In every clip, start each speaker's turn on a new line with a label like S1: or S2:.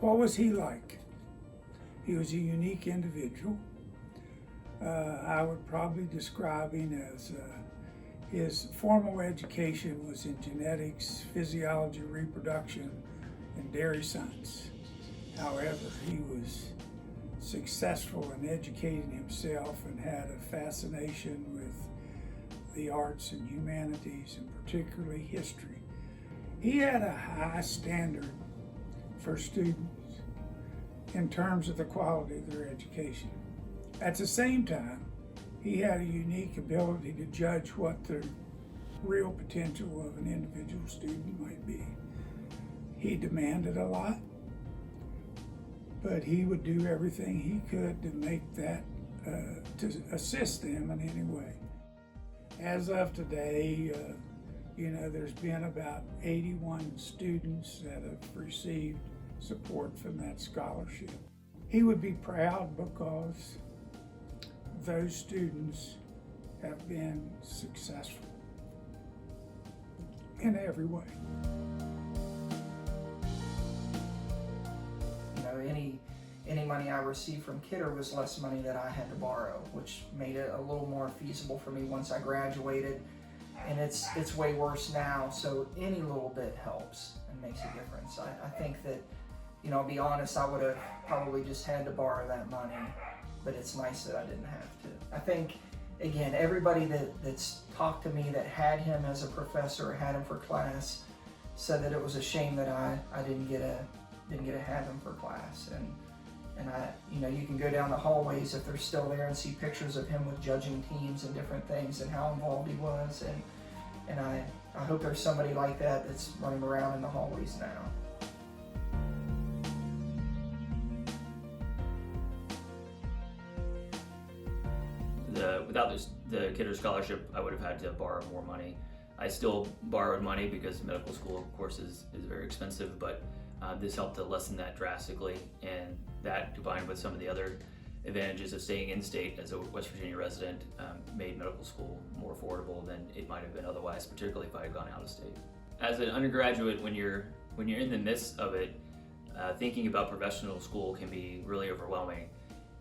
S1: What was he like? He was a unique individual. I would probably describe him as his formal education was in genetics, physiology, reproduction, and dairy science. However, he was successful in educating himself and had a fascination with the arts and humanities, and particularly history. He had a high standard for students in terms of the quality of their education. At the same time, he had a unique ability to judge what the real potential of an individual student might be. He demanded a lot, but he would do everything he could to make that, to assist them in any way. As of today, there's been about 81 students that have received support from that scholarship. He would be proud because those students have been successful in every way.
S2: Any money I received from Kidder was less money that I had to borrow, which made it a little more feasible for me once I graduated. And it's way worse now, so any little bit helps and makes a difference. I think that, I'll be honest, I would have probably just had to borrow that money, but it's nice that I didn't have to. I think, again, everybody that's talked to me that had him as a professor or had him for class said that it was a shame that I didn't get to have him for class. And you can go down the hallways if they're still there and see pictures of him with judging teams and different things and how involved he was. And I hope there's somebody like that that's running around in the hallways now.
S3: Without the Kidder Scholarship, I would have had to borrow more money. I still borrowed money because medical school, of course, is very expensive, but this helped to lessen that drastically, and that combined with some of the other advantages of staying in state as a West Virginia resident made medical school more affordable than it might have been otherwise, particularly if I had gone out of state. As an undergraduate, when you're in the midst of it, thinking about professional school can be really overwhelming.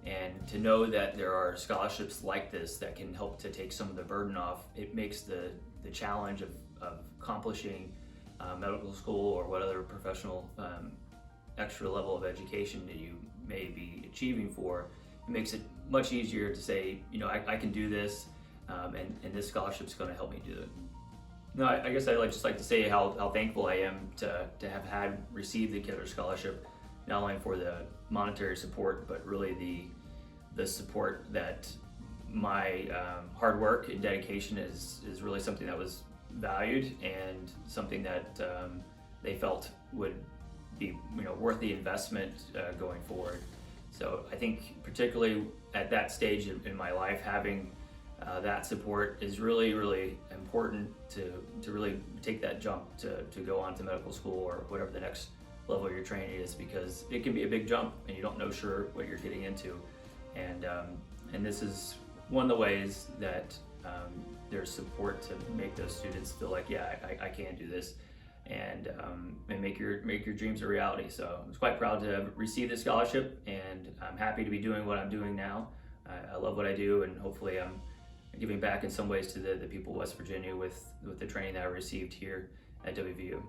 S3: And to know that there are scholarships like this that can help to take some of the burden off, it makes the challenge of accomplishing medical school or what other professional extra level of education that you may be achieving for, it makes it much easier to say, I can do this, and this scholarship's going to help me do it. No, I guess I'd just like to say how thankful I am to have received the Kidder Scholarship, not only for the monetary support, but really the support that my hard work and dedication is really something that was valued and something that they felt would be worth the investment going forward. So I think particularly at that stage in my life, having that support is really, really important to really take that jump to go on to medical school or whatever the next level of your training is, because it can be a big jump and you don't know sure what you're getting into. And this is one of the ways that there's support to make those students feel like, yeah, I can do this, and make your dreams a reality. So I was quite proud to have received this scholarship, and I'm happy to be doing what I'm doing now. I love what I do, and hopefully I'm giving back in some ways to the people of West Virginia with the training that I received here at WVU.